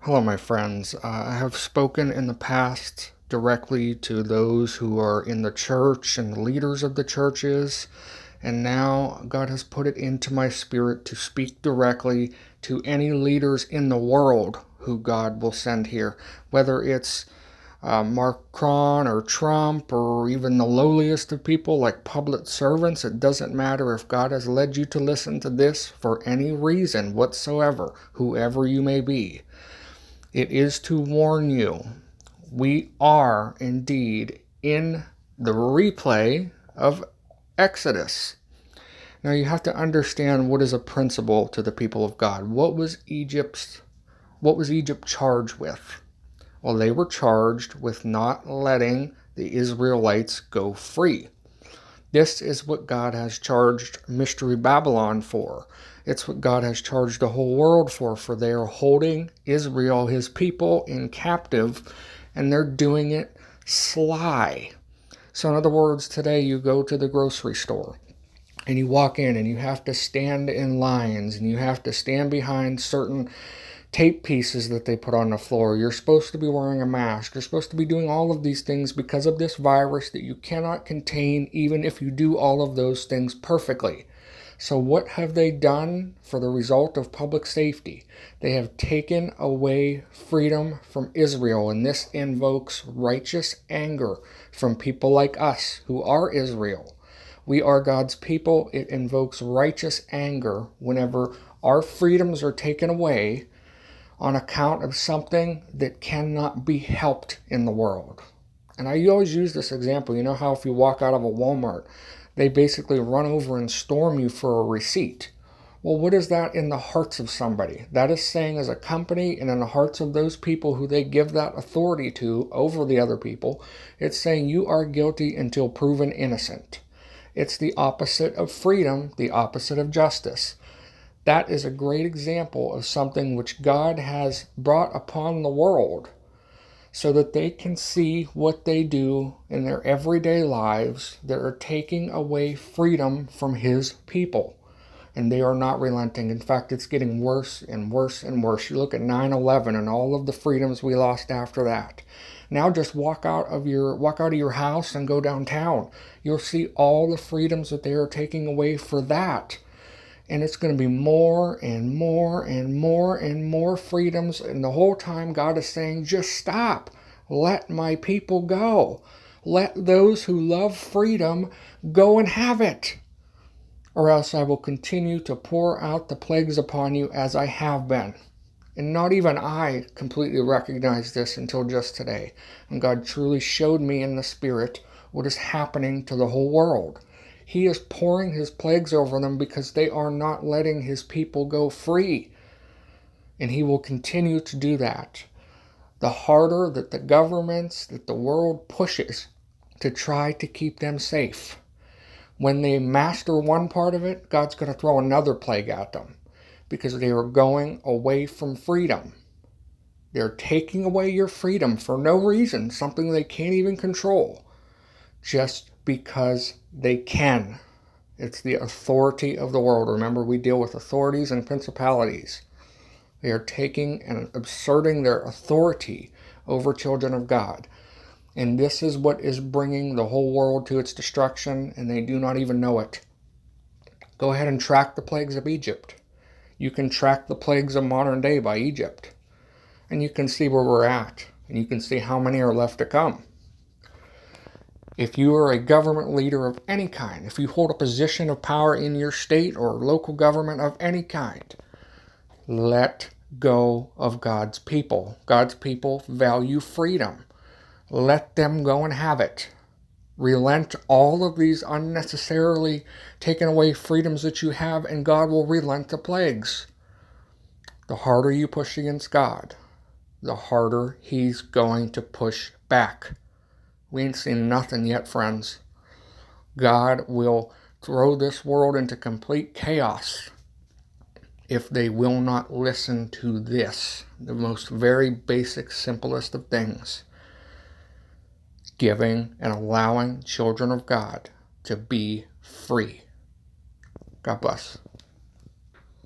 Hello, my friends. I have spoken in the past directly to those who are in the church and the leaders of the churches, and now God has put it into my spirit to speak directly to any leaders in the world who God will send here, whether it's Macron or Trump or even the lowliest of people like public servants. It doesn't matter if God has led you to listen to this for any reason whatsoever, whoever you may be. It is to warn you. We are indeed in the replay of Exodus. Now you have to understand what is a principle to the people of God. What was Egypt charged with? Well, they were charged with not letting the Israelites go free. This is what God has charged Mystery Babylon for. It's what God has charged the whole world for they are holding Israel, his people, in captive, and they're doing it sly. So in other words, today you go to the grocery store, and you walk in and you have to stand in lines, and you have to stand behind certain tape pieces that they put on the floor. You're supposed to be wearing a mask. You're supposed to be doing all of these things because of this virus that you cannot contain even if you do all of those things perfectly. So what have they done for the result of public safety? They have taken away freedom from Israel, and this invokes righteous anger from people like us who are Israel. We are God's people. It invokes righteous anger whenever our freedoms are taken away on account of something that cannot be helped in the world. And I always use this example. You know how if you walk out of a Walmart, they basically run over and storm you for a receipt. Well, what is that in the hearts of somebody? That is saying, as a company and in the hearts of those people who they give that authority to over the other people, it's saying you are guilty until proven innocent. It's the opposite of freedom, the opposite of justice. That is a great example of something which God has brought upon the world so that they can see what they do in their everyday lives that are taking away freedom from his people. And they are not relenting. In fact, it's getting worse and worse and worse. You look at 9/11 and all of the freedoms we lost after that. Now just walk out of your house and go downtown. You'll see all the freedoms that they are taking away for that. And it's going to be more and more and more and more freedoms. And the whole time God is saying, just stop. Let my people go. Let those who love freedom go and have it. Or else I will continue to pour out the plagues upon you as I have been. And not even I completely recognized this until just today. And God truly showed me in the Spirit what is happening to the whole world. He is pouring his plagues over them because they are not letting his people go free. And he will continue to do that. The harder that the governments, that the world pushes to try to keep them safe, when they master one part of it, God's going to throw another plague at them because they are going away from freedom. They're taking away your freedom for no reason, something they can't even control, just because they can. It's the authority of the world. Remember, we deal with authorities and principalities. They are taking and asserting their authority over children of God. And this is what is bringing the whole world to its destruction, and they do not even know it. Go ahead and track the plagues of Egypt. You can track the plagues of modern day by Egypt. And you can see where we're at. And you can see how many are left to come. If you are a government leader of any kind, if you hold a position of power in your state or local government of any kind, let go of God's people. God's people value freedom. Let them go and have it. Relent all of these unnecessarily taken away freedoms that you have, and God will relent the plagues. The harder you push against God, the harder he's going to push back. We ain't seen nothing yet, friends. God will throw this world into complete chaos if they will not listen to this, the most very basic, simplest of things. Giving and allowing children of God to be free. God bless.